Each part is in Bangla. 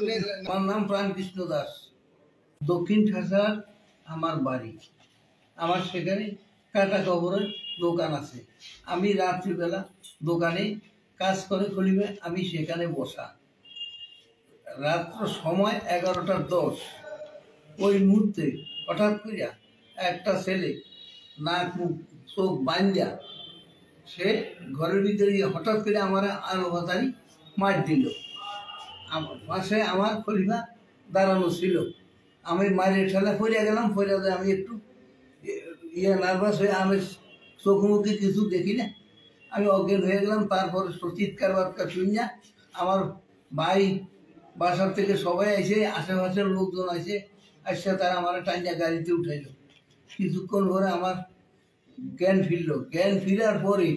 আমার নাম প্রাণকৃষ্ণ দাস। দক্ষিণ ঠাসার আমার বাড়ি। আমার সেখানে কাটা কবরের দোকান আছে। আমি রাত্রিবেলা দোকানে কাজ করে করিবে, আমি সেখানে বসা। রাত্র সময় 11:10। ওই মুহূর্তে হঠাৎ করিয়া একটা ছেলে নাক মুখ চোখ বান্ধা সে ঘরের ভিতরে হঠাৎ করে আমার আলো বাতারি মার দিল। আমার পাশে আমার খলিফা দাঁড়ানো ছিল। আমি মায়ের ঠেলা পড়ে গেলাম, পড়ে আমি একটু নার্ভাস হয়ে আমি চোখ মুখে কিছু দেখি না, আমি অজ্ঞান হয়ে গেলাম। তারপরে চিৎকার বাৎকার শুনিয়া আমার ভাই বাসার থেকে সবাই এসে, আশেপাশের লোকজন আসে, আসছে তারা আমার টাইনা গাড়িতে উঠাইল। কিছুক্ষণ পরে আমার জ্ঞান ফিরল। জ্ঞান ফিরার পরে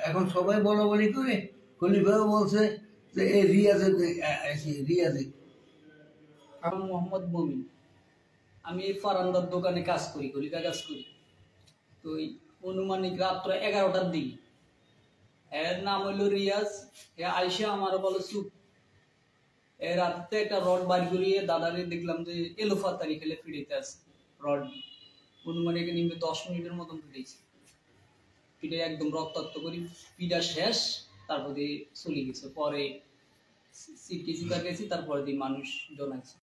এখন সবাই বলা বলি করে খলিফাও বলছে যে এই রিয়াজে রিয়াজে। আমি মোহাম্মদ মমিন, আমি ফারান্দার দোকানে কাজ করি, কলিকা কাজ করি। তো অনুমানিক রাত্র 11টার দিকে এর নাম হইল রিয়াজ। এ আইসা আমার বলো চুপ। এ রাত্রে একটা রড বাড়ি করিয়ে দাদারে দেখলাম যে এলোফাতারি খেলে ফিরেতে আছে। রড অনুমানিক নিম্নে 10 মিনিটের মতন ফিরেছে। ফিরে একদম রক্তাক্ত করি, পিডা শেষ। তারপরে চলে গেছে। পরে সিটি গেছি, তারপরে দিয়ে মানুষ জনাইছে।